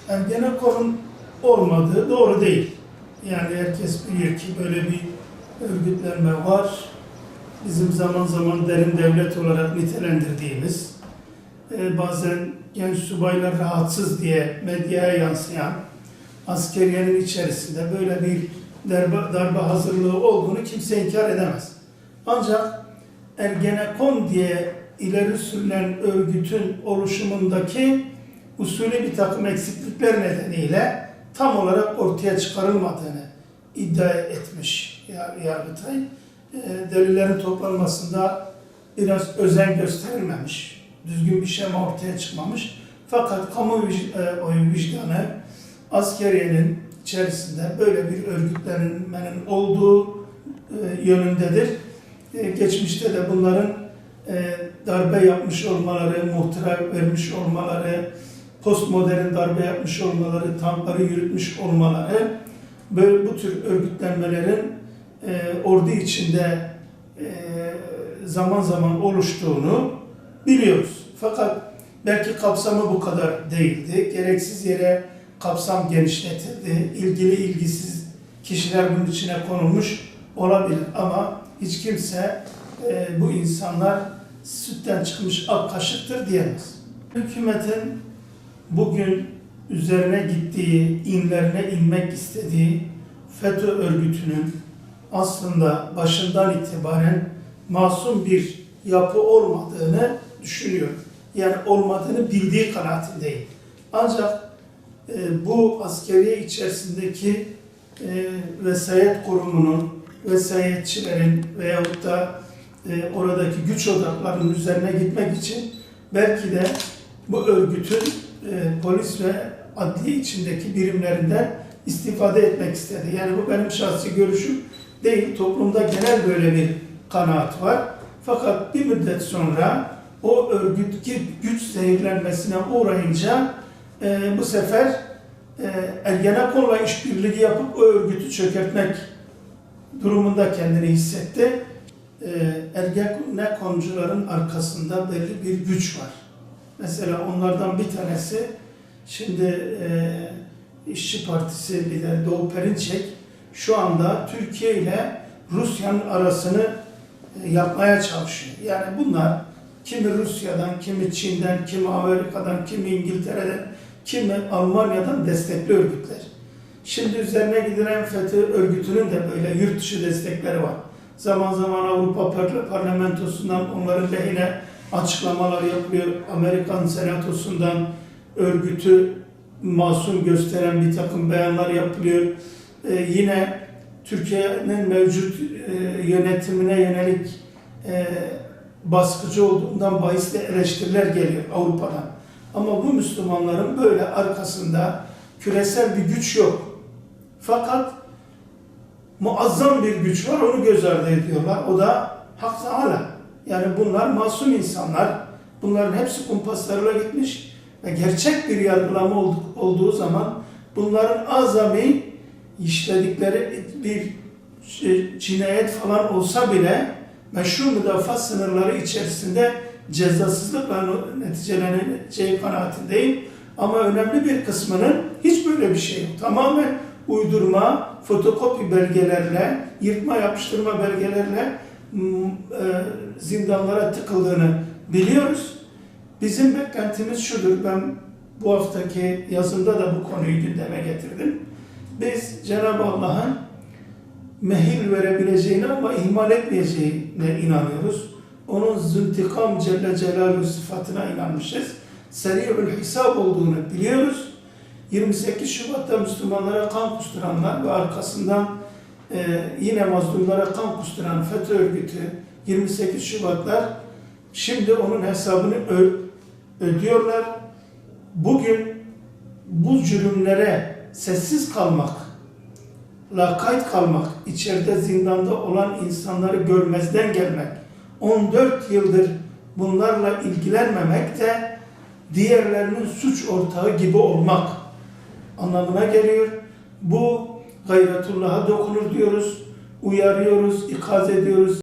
Ergenekon'un olmadığı doğru değil. Yani herkes bilir ki böyle bir örgütlenme var. Bizim zaman zaman derin devlet olarak nitelendirdiğimiz, bazen genç subaylar rahatsız diye medyaya yansıyan askeriyenin içerisinde böyle bir darbe hazırlığı olduğunu kimse inkar edemez. Ancak Ergenekon diye ileri sürülen örgütün oluşumundaki usulü bir takım eksiklikler nedeniyle tam olarak ortaya çıkarılmadığını iddia etmiş Yargıtay. Delillerin toplanmasında biraz özen gösterilmemiş, düzgün bir şema ortaya çıkmamış. Fakat kamuoyu vicdanı askeriyenin içerisinde böyle bir örgütlenmenin olduğu yönündedir. Geçmişte de bunların darbe yapmış olmaları, muhtıra vermiş olmaları, postmodern darbe yapmış olmaları, tankları yürütmüş olmaları, böyle bu tür örgütlenmelerin ordu içinde zaman zaman oluştuğunu biliyoruz. Fakat belki kapsamı bu kadar değildi. Gereksiz yere kapsam genişletildi. İlgili ilgisiz kişiler bunun içine konulmuş olabilir ama hiç kimse bu insanlar sütten çıkmış ak kaşıktır diyemez. Hükümetin bugün üzerine gittiği, inlerine inmek istediği FETÖ örgütünün aslında başından itibaren masum bir yapı olmadığını düşünüyorum. Yani olmadığını bildiği kanaatindeyim. Ancak bu askeriye içerisindeki vesayet kurumunun, vesayetçilerin veyahut da oradaki güç odaklarının üzerine gitmek için belki de bu örgütün polis ve adliye içindeki birimlerinden istifade etmek istedi. Yani bu benim şahsi görüşüm değil. Toplumda genel böyle bir kanaat var. Fakat bir müddet sonra o örgüt güç zehirlenmesine uğrayınca bu sefer Ergenekon'la işbirliği yapıp o örgütü çökertmek durumunda kendini hissetti. Ergenekoncuların arkasında belli bir güç var. Mesela onlardan bir tanesi şimdi İşçi Partisi lideri Doğu Perinçek şu anda Türkiye ile Rusya'nın arasını yapmaya çalışıyor. Yani bunlar kimi Rusya'dan, kimi Çin'den, kimi Amerika'dan, kimi İngiltere'den, kimi Almanya'dan destekli örgütler. Şimdi üzerine gidilen FETÖ örgütünün de böyle yurt dışı destekleri var. Zaman zaman Avrupa Parlamentosu'ndan onların lehine açıklamalar yapılıyor. Amerikan Senatosu'ndan örgütü masum gösteren bir takım beyanlar yapılıyor. Yine Türkiye'nin mevcut yönetimine yönelik baskıcı olduğundan bahisle eleştiriler geliyor Avrupa'dan. Ama bu Müslümanların böyle arkasında küresel bir güç yok. Fakat muazzam bir güç var, onu göz ardı ediyorlar. O da Hak Teâlâ. Yani bunlar masum insanlar. Bunların hepsi kumpaslarıyla gitmiş ve gerçek bir yargılama olduğu zaman bunların azami işledikleri bir cinayet falan olsa bile meşru müdafaa sınırları içerisinde cezasızlıkla neticeleneceği kanaatindeyim. Ama önemli bir kısmının hiç böyle bir şey yok. Tamamen uydurma, fotokopi belgelerle, yırtma yapıştırma belgelerle zindanlara tıkıldığını biliyoruz. Bizim beklentimiz şudur, ben bu haftaki yazımda da bu konuyu gündeme getirdim. Biz Cenab-ı Allah'ın mehil verebileceğine ama ihmal etmeyeceğine inanıyoruz. Onun züntikam Celle Celaluhu sıfatına inanmışız. Seri'ül hesap olduğunu biliyoruz. 28 Şubat'ta Müslümanlara kan kusturanlar ve arkasından yine mazlumlara kan kusturan FETÖ örgütü 28 Şubatlar şimdi onun hesabını ödüyorlar. Bugün bu cürümlere sessiz kalmak, lakayt kalmak, içeride zindanda olan insanları görmezden gelmek, 14 yıldır bunlarla ilgilenmemek de diğerlerinin suç ortağı gibi olmak anlamına geliyor. Bu gayretullah'a dokunur diyoruz, uyarıyoruz, ikaz ediyoruz.